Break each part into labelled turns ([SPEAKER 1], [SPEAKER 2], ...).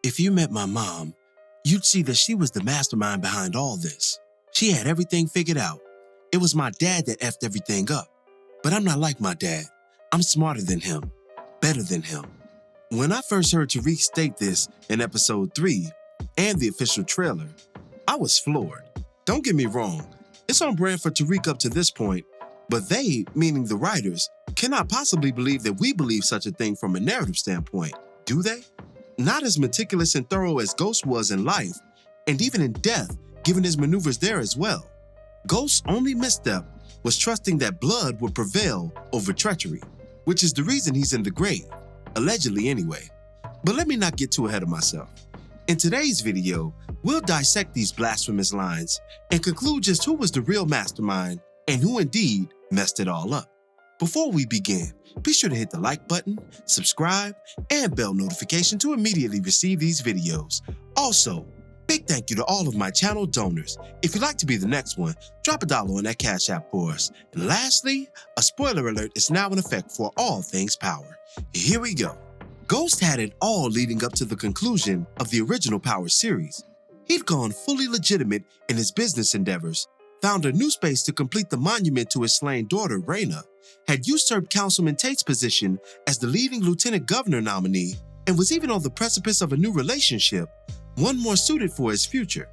[SPEAKER 1] If you met my mom, you'd see that she was the mastermind behind all this. She had everything figured out. It was my dad that effed everything up. But I'm not like my dad. I'm smarter than him, better than him. When I first heard Tariq state this in episode 3 and the official trailer, I was floored. Don't get me wrong, it's on brand for Tariq up to this point, but they, meaning the writers, cannot possibly believe that we believe such a thing from a narrative standpoint, do they? Not as meticulous and thorough as Ghost was in life, and even in death, given his maneuvers there as well. Ghost's only misstep was trusting that blood would prevail over treachery, which is the reason he's in the grave, allegedly anyway. But let me not get too ahead of myself. In today's video, we'll dissect these blasphemous lines and conclude just who was the real mastermind and who indeed messed it all up. Before we begin, be sure to hit the like button, subscribe, and bell notification to immediately receive these videos. Also, big thank you to all of my channel donors. If you'd like to be the next one, drop $1 on that Cash App for us. And lastly, a spoiler alert is now in effect for all things Power. Here we go. Ghost had it all leading up to the conclusion of the original Power series. He'd gone fully legitimate in his business endeavors, found a new space to complete the monument to his slain daughter, Raina, had usurped Councilman Tate's position as the leading lieutenant governor nominee, and was even on the precipice of a new relationship, one more suited for his future.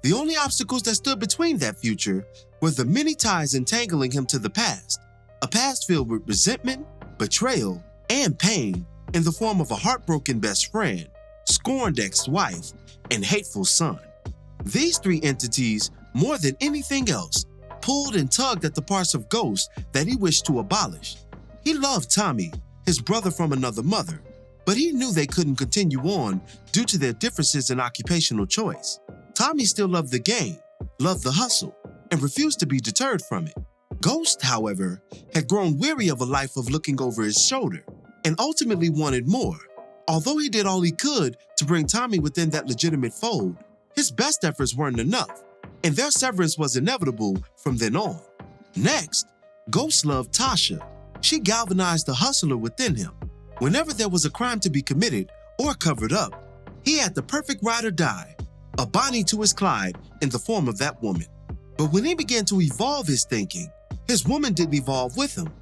[SPEAKER 1] The only obstacles that stood between that future were the many ties entangling him to the past, a past filled with resentment, betrayal, and pain in the form of a heartbroken best friend, scorned ex-wife, and hateful son. These three entities, more than anything else, pulled and tugged at the parts of Ghost that he wished to abolish. He loved Tommy, his brother from another mother, but he knew they couldn't continue on due to their differences in occupational choice. Tommy still loved the game, loved the hustle, and refused to be deterred from it. Ghost, however, had grown weary of a life of looking over his shoulder and ultimately wanted more. Although he did all he could to bring Tommy within that legitimate fold, his best efforts weren't enough, and their severance was inevitable from then on. Next, Ghost loved Tasha. She galvanized the hustler within him. Whenever there was a crime to be committed or covered up, he had the perfect ride or die, a Bonnie to his Clyde in the form of that woman. But when he began to evolve his thinking, his woman didn't evolve with him.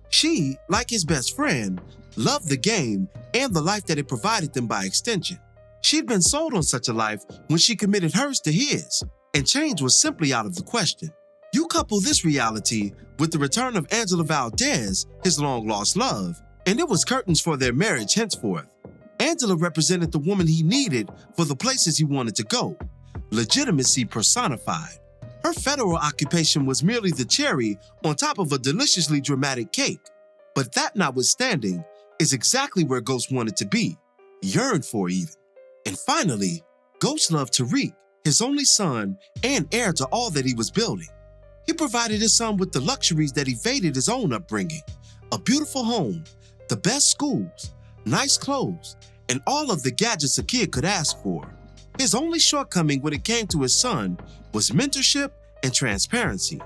[SPEAKER 1] She, like his best friend, loved the game and the life that it provided them by extension. She'd been sold on such a life when she committed hers to his, and change was simply out of the question. You couple this reality with the return of Angela Valdez, his long-lost love, and it was curtains for their marriage henceforth. Angela represented the woman he needed for the places he wanted to go, legitimacy personified. Her federal occupation was merely the cherry on top of a deliciously dramatic cake. But that notwithstanding is exactly where Ghost wanted to be, yearned for even. And finally, Ghost loved Tariq, his only son and heir to all that he was building. He provided his son with the luxuries that evaded his own upbringing, a beautiful home, the best schools, nice clothes, and all of the gadgets a kid could ask for. His only shortcoming when it came to his son was mentorship and transparency.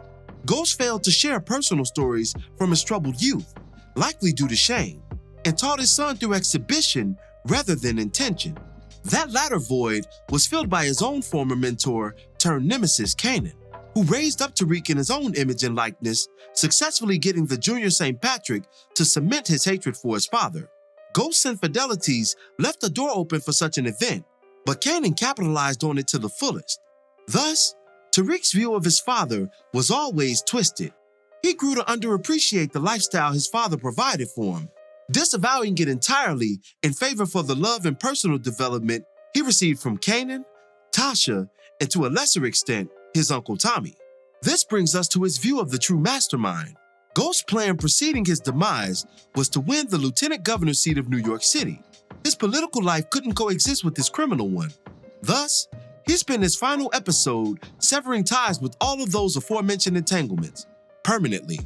[SPEAKER 1] Ghost failed to share personal stories from his troubled youth, likely due to shame, and taught his son through exhibition rather than intention. That latter void was filled by his own former mentor turned nemesis, Kanan, who raised up Tariq in his own image and likeness, successfully getting the junior St. Patrick to cement his hatred for his father. Ghost's infidelities left the door open for such an event, but Kanan capitalized on it to the fullest. Thus, Tariq's view of his father was always twisted. He grew to underappreciate the lifestyle his father provided for him, disavowing it entirely in favor for the love and personal development he received from Kanan, Tasha, and to a lesser extent, his Uncle Tommy. This brings us to his view of the true mastermind. Ghost's plan preceding his demise was to win the lieutenant governor's seat of New York City. His political life couldn't coexist with his criminal one. Thus, he spent his final episode severing ties with all of those aforementioned entanglements, permanently.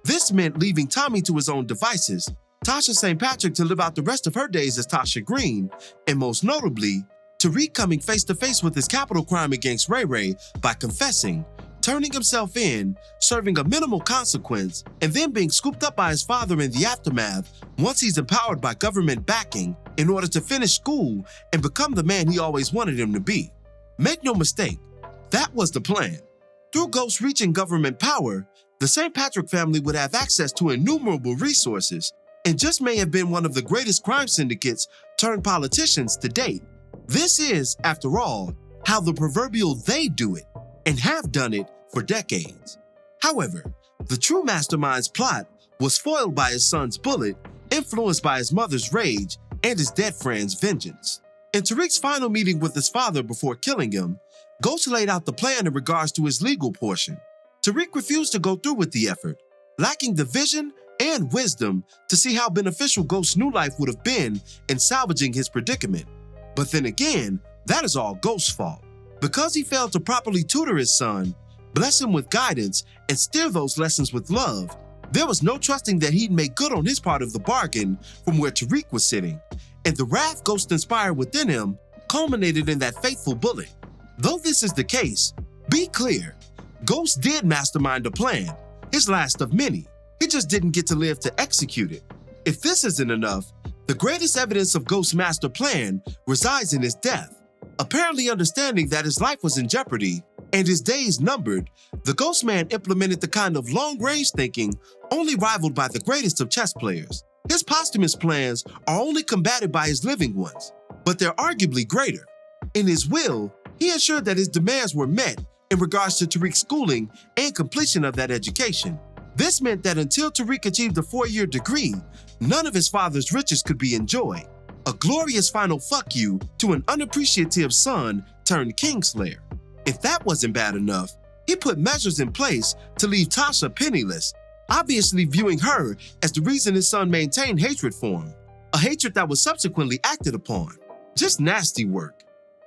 [SPEAKER 1] This meant leaving Tommy to his own devices, Tasha St. Patrick to live out the rest of her days as Tasha Green, and most notably, Tariq coming face to face with his capital crime against Ray Ray by confessing, turning himself in, serving a minimal consequence, and then being scooped up by his father in the aftermath once he's empowered by government backing in order to finish school and become the man he always wanted him to be. Make no mistake, that was the plan. Through Ghost reaching government power, the St. Patrick family would have access to innumerable resources and just may have been one of the greatest crime syndicates turned politicians to date. This is, after all, how the proverbial they do it, and have done it for decades. However, the true mastermind's plot was foiled by his son's bullet, influenced by his mother's rage, and his dead friend's vengeance. In Tariq's final meeting with his father before killing him, Ghost laid out the plan in regards to his legal portion. Tariq refused to go through with the effort, lacking the vision and wisdom to see how beneficial Ghost's new life would have been in salvaging his predicament. But then again, that is all Ghost's fault. Because he failed to properly tutor his son, bless him with guidance, and steer those lessons with love, there was no trusting that he'd make good on his part of the bargain from where Tariq was sitting, and the wrath Ghost inspired within him culminated in that fateful bullet. Though this is the case, be clear, Ghost did mastermind a plan, his last of many. He just didn't get to live to execute it. If this isn't enough, the greatest evidence of Ghost's master plan resides in his death. Apparently understanding that his life was in jeopardy and his days numbered, the Ghost Man implemented the kind of long-range thinking only rivaled by the greatest of chess players. His posthumous plans are only combated by his living ones, but they're arguably greater. In his will, he ensured that his demands were met in regards to Tariq's schooling and completion of that education. This meant that until Tariq achieved a 4-year degree, none of his father's riches could be enjoyed. A glorious final fuck you to an unappreciative son turned Kingslayer. If that wasn't bad enough, he put measures in place to leave Tasha penniless, obviously viewing her as the reason his son maintained hatred for him, a hatred that was subsequently acted upon. Just nasty work.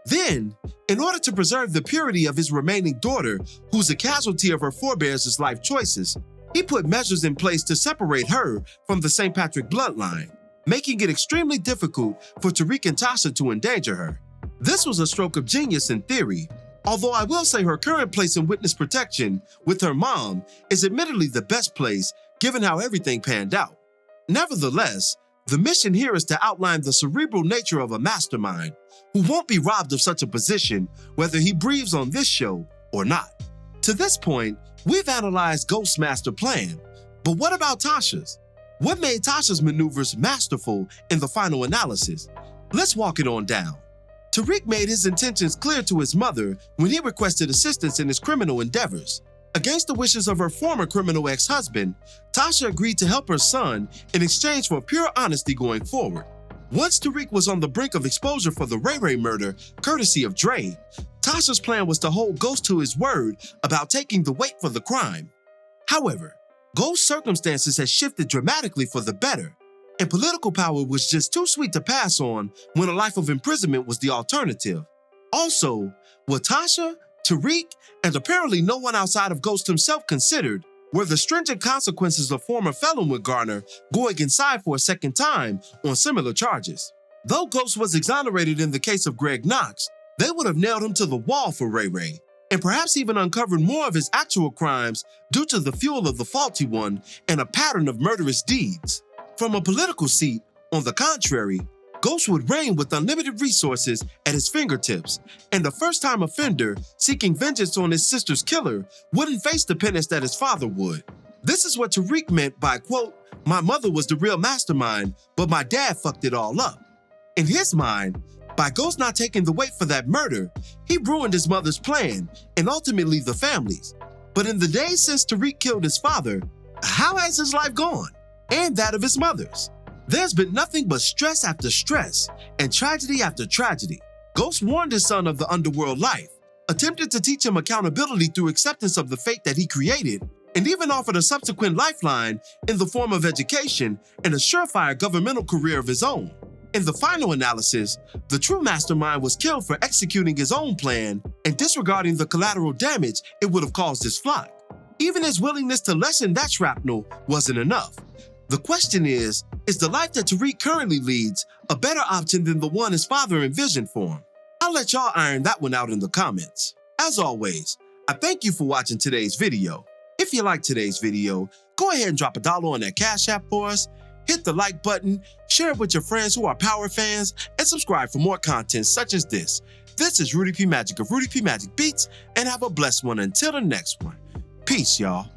[SPEAKER 1] Then, in order to preserve the purity of his remaining daughter, who's a casualty of her forebears' life choices, he put measures in place to separate her from the St. Patrick bloodline, making it extremely difficult for Tariq and Tasha to endanger her. This was a stroke of genius in theory, although I will say her current place in witness protection with her mom is admittedly the best place given how everything panned out. Nevertheless, the mission here is to outline the cerebral nature of a mastermind who won't be robbed of such a position whether he breathes on this show or not. To this point, we've analyzed Ghost's master plan, but what about Tasha's? What made Tasha's maneuvers masterful in the final analysis? Let's walk it on down. Tariq made his intentions clear to his mother when he requested assistance in his criminal endeavors. Against the wishes of her former criminal ex-husband, Tasha agreed to help her son in exchange for pure honesty going forward. Once Tariq was on the brink of exposure for the Ray Ray murder, courtesy of Dre, Tasha's plan was to hold Ghost to his word about taking the weight for the crime. However, Ghost's circumstances had shifted dramatically for the better, and political power was just too sweet to pass on when a life of imprisonment was the alternative. Also, what Tasha, Tariq, and apparently no one outside of Ghost himself considered were the stringent consequences a former felon would garner going inside for a second time on similar charges. Though Ghost was exonerated in the case of Greg Knox, they would have nailed him to the wall for Ray Ray, and perhaps even uncovered more of his actual crimes due to the fuel of the faulty one and a pattern of murderous deeds. From a political seat, on the contrary, Ghost would reign with unlimited resources at his fingertips, and a first-time offender seeking vengeance on his sister's killer wouldn't face the penance that his father would. This is what Tariq meant by, quote, "My mother was the real mastermind, but my dad fucked it all up." In his mind, by Ghost not taking the weight for that murder, he ruined his mother's plan and ultimately the family's. But in the days since Tariq killed his father, how has his life gone? And that of his mother's? There's been nothing but stress after stress and tragedy after tragedy. Ghost warned his son of the underworld life, attempted to teach him accountability through acceptance of the fate that he created, and even offered a subsequent lifeline in the form of education and a surefire governmental career of his own. In the final analysis, the true mastermind was killed for executing his own plan and disregarding the collateral damage it would have caused his flock. Even his willingness to lessen that shrapnel wasn't enough. The question is the life that Tariq currently leads a better option than the one his father envisioned for him? I'll let y'all iron that one out in the comments. As always, I thank you for watching today's video. If you liked today's video, go ahead and drop $1 on that Cash App for us, hit the like button, share it with your friends who are Power fans, and subscribe for more content such as this. This is Rudy P. Magic of Rudy P. Magic Beats, and have a blessed one until the next one. Peace, y'all.